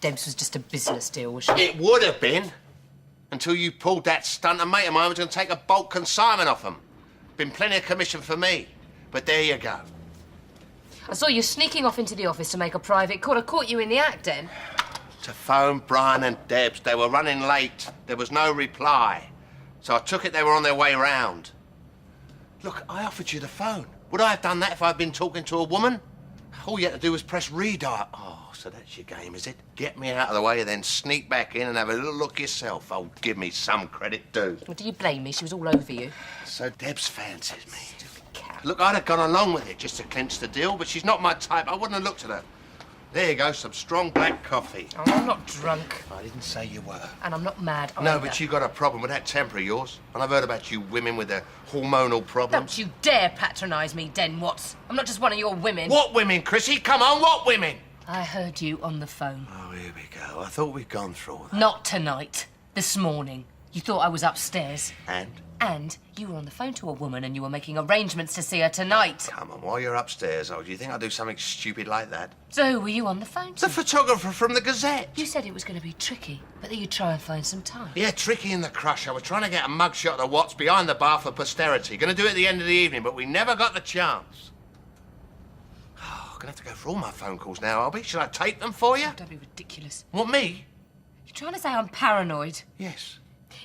Debs was just a business deal, was she? It would have been. Until you pulled that stunt, a mate of mine was going to take a bulk consignment off them. Been plenty of commission for me. But there you go. I saw you sneaking off into the office to make a private call. I caught you in the act, then. To phone Brian and Debs. They were running late. There was no reply. So I took it they were on their way round. Look, I offered you the phone. Would I have done that if I'd been talking to a woman? All you had to do was press redial. Oh, so that's your game, is it? Get me out of the way and then sneak back in and have a little look yourself. Oh, give me some credit, too. Well, do you blame me? She was all over you. So Debs fancies me. Look, I'd have gone along with it just to clinch the deal, but she's not my type. I wouldn't have looked at her. There you go, some strong black coffee. Oh, I'm not drunk. I didn't say you were. And I'm not mad either. No, but you got a problem with that temper of yours. And I've heard about you women with their hormonal problems. Don't you dare patronise me, Den Watts. I'm not just one of your women. What women, Chrissy? Come on, what women? I heard you on the phone. Oh, here we go. I thought we'd gone through all that. Not tonight. This morning. You thought I was upstairs. And? And you were on the phone to a woman and you were making arrangements to see her tonight. Come on, while you're upstairs, do you think I'd do something stupid like that? So who were you on the phone to? The photographer from the Gazette. You said it was going to be tricky, but that you'd try and find some time. Yeah, tricky in the crush. I was trying to get a mugshot of Watts behind the bar for posterity. Going to do it at the end of the evening, but we never got the chance. Oh, I'm going to have to go for all my phone calls now, Albie. Should I tape them for you? Oh, don't be ridiculous. What, me? You're trying to say I'm paranoid? Yes.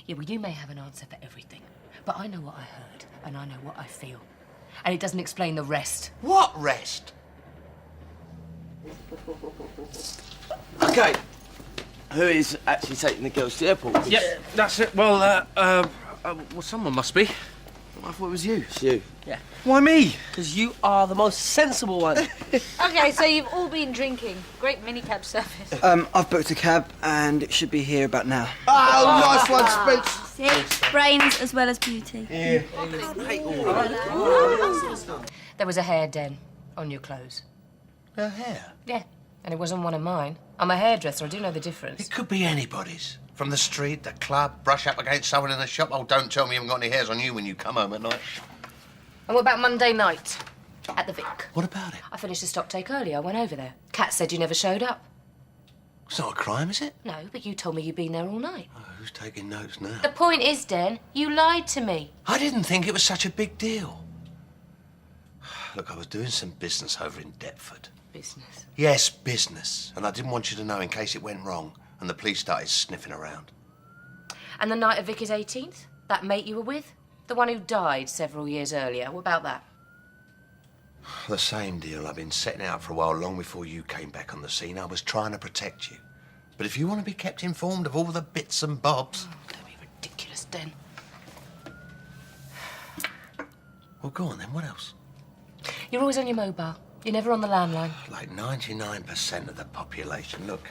Yeah, well, you may have an answer for everything. But I know what I heard, and I know what I feel. And it doesn't explain the rest. What rest? Okay. Who is actually taking the girls to the airport? Yeah, that's it. Well, someone must be. I thought it was you. It's you. Yeah. Why me? Because you are the most sensible one. Okay, so you've all been drinking. Great minicab service. I've booked a cab and it should be here about now. Oh, nice one, Spence. See? Brains as well as beauty. Yeah. There was a hair, Den, on your clothes. Her hair? Yeah, and it wasn't one of mine. I'm a hairdresser, I do know the difference. It could be anybody's. From the street, the club, brush up against someone in the shop. Oh, don't tell me you haven't got any hairs on you when you come home at night. And what about Monday night? At the Vic. What about it? I finished the stock take early. I went over there. Kat said you never showed up. It's not a crime, is it? No, but you told me you'd been there all night. Oh, who's taking notes now? The point is, Den, you lied to me. I didn't think it was such a big deal. Look, I was doing some business over in Deptford. Business? Yes, business. And I didn't want you to know in case it went wrong and the police started sniffing around. And the night of Vicky's 18th? That mate you were with? The one who died several years earlier. What about that? The same deal. I've been setting out for a while, long before you came back on the scene. I was trying to protect you. But if you want to be kept informed of all the bits and bobs... Oh, don't be ridiculous, Den. Well, go on then. What else? You're always on your mobile. You're never on the landline. Like 99% of the population. Look,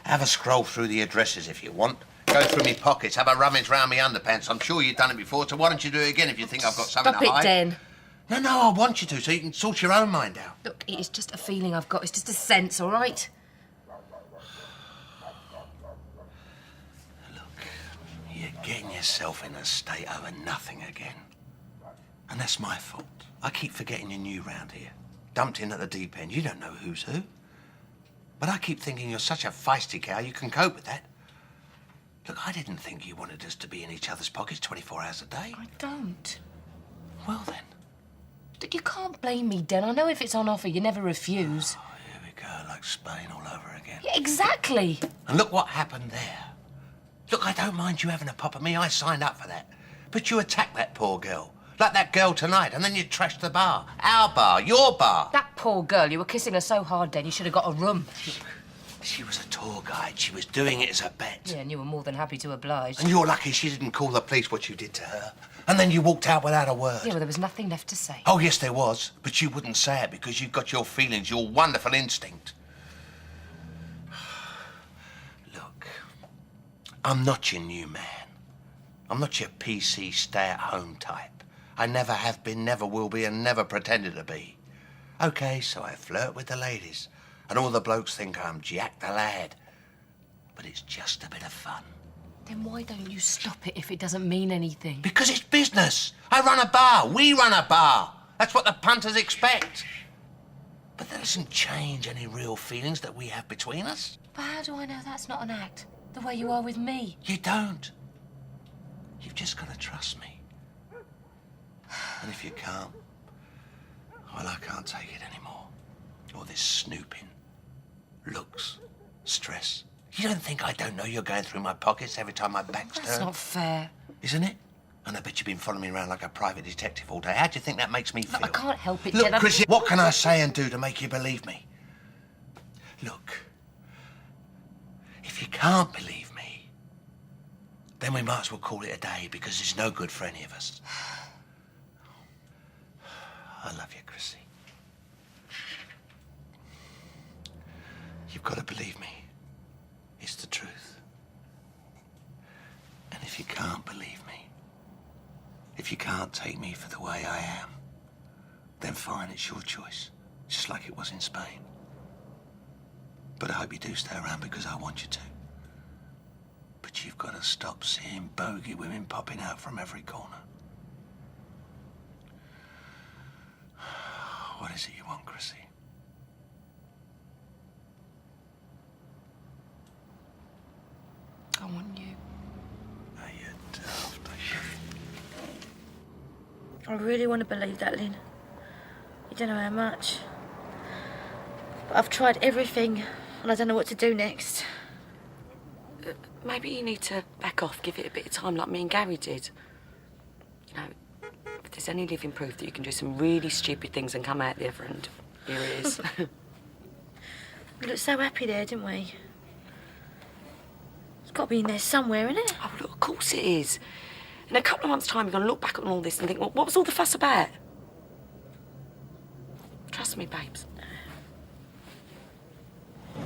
have a scroll through the addresses if you want. Go through me pockets, have a rummage round me underpants. I'm sure you've done it before, so why don't you do it again if you think I've got something Stop to it, hide? Den. No, I want you to, so you can sort your own mind out. Look, it's just a feeling I've got. It's just a sense, all right? Look, you're getting yourself in a state over nothing again. And that's my fault. I keep forgetting you're new round here. Dumped in at the deep end. You don't know who's who. But I keep thinking you're such a feisty cow, you can cope with that. Look, I didn't think you wanted us to be in each other's pockets 24 hours a day. I don't. Well, then. You can't blame me, Den. I know if it's on offer, you never refuse. Oh, here we go, like Spain all over again. Yeah, exactly. And look what happened there. Look, I don't mind you having a pop at me. I signed up for that. But you attacked that poor girl. Like that girl tonight, and then you trashed the bar. Our bar, your bar. That poor girl, you were kissing her so hard, Den, you should have got a room. She was a tour guide. She was doing it as a bet. Yeah, and you were more than happy to oblige. And you're lucky she didn't call the police what you did to her. And then you walked out without a word. Yeah, well, there was nothing left to say. Oh, yes, there was. But you wouldn't say it because you've got your feelings, your wonderful instinct. Look, I'm not your new man. I'm not your PC stay-at-home type. I never have been, never will be, and never pretended to be. OK, so I flirt with the ladies. And all the blokes think I'm Jack the Lad. But it's just a bit of fun. Then why don't you stop it if it doesn't mean anything? Because it's business. I run a bar. We run a bar. That's what the punters expect. But that doesn't change any real feelings that we have between us. But how do I know that's not an act? The way you are with me. You don't. You've just got to trust me. And if you can't, well, I can't take it anymore. All this snooping, looks, stress. You don't think I don't know you're going through my pockets every time my back's turned? That's not fair. Isn't it? And I bet you've been following me around like a private detective all day. How do you think that makes me feel? Look, I can't help it, Look, Jed. Chrissy, what can I say and do to make you believe me? Look, if you can't believe me, then we might as well call it a day because it's no good for any of us. I love you, Chrissy. You've got to believe me. It's the truth. And if you can't believe me, if you can't take me for the way I am, then fine, it's your choice. Just like it was in Spain. But I hope you do stay around because I want you to. But you've got to stop seeing bogey women popping out from every corner. What is it you want, Chrissy? I want you. Are you daft? I really want to believe that, Lynn. You don't know how much. But I've tried everything, and I don't know what to do next. Maybe you need to back off, give it a bit of time like me and Gary did. You know, if there's any living proof that you can do some really stupid things and come out the other end, here it is. We looked so happy there, didn't we? It's got to be in there somewhere, isn't it? Oh, look, of course it is. In a couple of months' time, you're going to look back on all this and think, well, what was all the fuss about? Trust me, babes.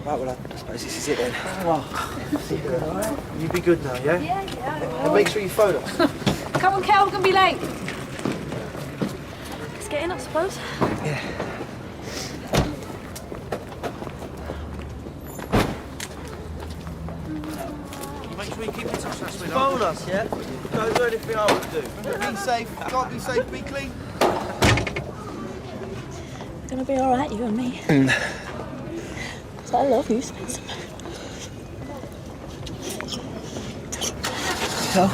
Right, well, I suppose this is it then. Well, you be good now, yeah? Yeah. And make sure you phone us. Come on, Kel, we're gonna be late. Let's get in, I suppose. Yeah. Make sure you keep in touch with us, Phone us, yeah? Don't do anything I would do. Be safe, can't be safe, be clean. It's gonna be all right, you and me. So I love you, Spencer. Kel.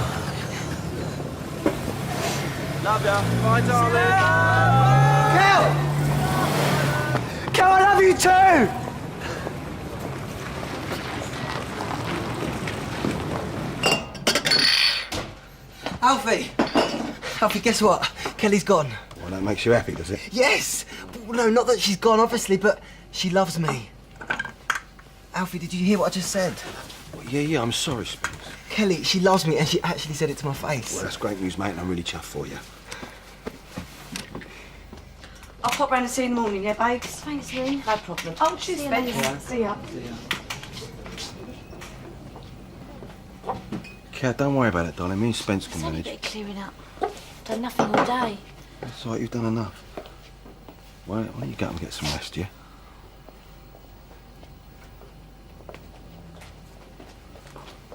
Love ya. Bye, darling. Kel! Kel, I love you too! Alfie! Alfie, guess what? Kelly's gone. Well, that makes you happy, does it? Yes! Well, no, not that she's gone, obviously, but she loves me. Alfie, did you hear what I just said? Well, yeah, I'm sorry, Spence. Kelly, she loves me, and she actually said it to my face. Well, that's great news, mate, and I'm really chuffed for you. I'll pop round and see you in the morning, yeah, babes? Thanks, Lynn. No problem. Oh, cheers, See you Ben. later. See ya. Kat, don't worry about it, darling. Me and Spence can It's only a manage. bit of clearing up. Done nothing all day. It's all right, you've done enough. Why don't you go up and get some rest, yeah?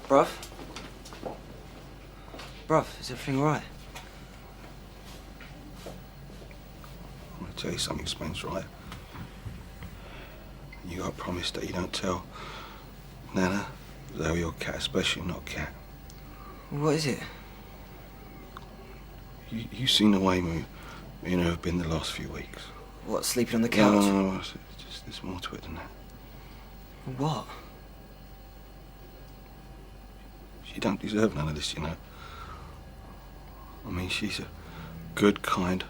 Bruv? Bruv, is everything all right? I'm going to tell you something, Spence, right? You got to promise that you don't tell Nana, Zoe or Kat, especially not Kat. What is it? You seen the way me and her have been the last few weeks. What, sleeping on the couch? No, there's more to it than that. What? She don't deserve none of this, you know. I mean, she's a good, kind,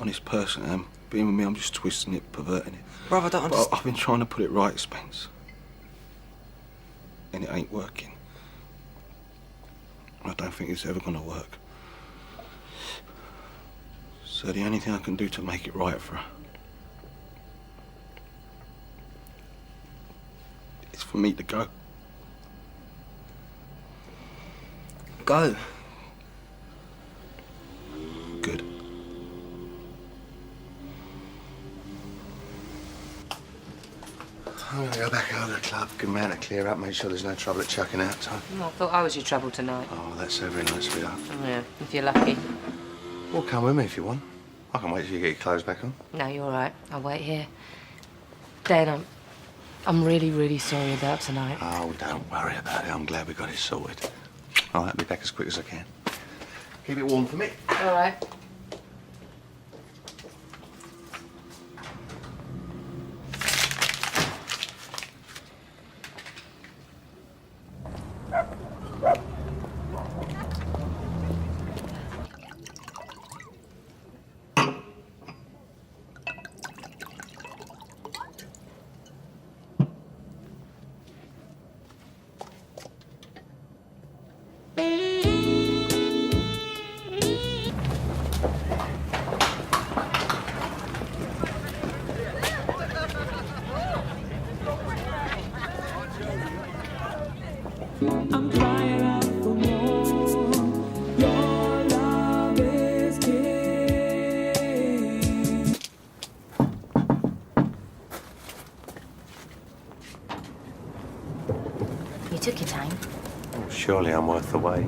honest person, and being with me, I'm just twisting it, perverting it. Bruv, I don't understand. I've been trying to put it right, Spence. And it ain't working. I don't think it's ever gonna work. So the only thing I can do to make it right for her is for me to go. Go? Good. I'm going to go back over to the club, give man to clear up, make sure there's no trouble at chucking out time. I thought I was your trouble tonight. Oh, that's so very nice, sweetheart. Oh, yeah, if you're lucky. Well, come with me if you want. I can wait till you get your clothes back on. No, you're all right. I'll wait here. Dan, I'm really, really sorry about tonight. Oh, don't worry about it. I'm glad we got it sorted. All right, I'll be back as quick as I can. Keep it warm for me. All right. I'm crying out for more. Your love is king. You took your time. Oh, surely I'm worth the wait.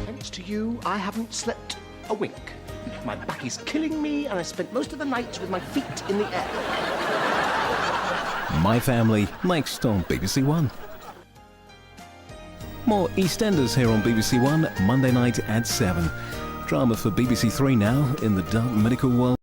Thanks to you, I haven't slept a wink. My back is killing me, and I spent most of the night with my feet in the air. My Family next on BBC One. More EastEnders here on BBC One, Monday night at 7. Drama for BBC Three now in the dark medical world.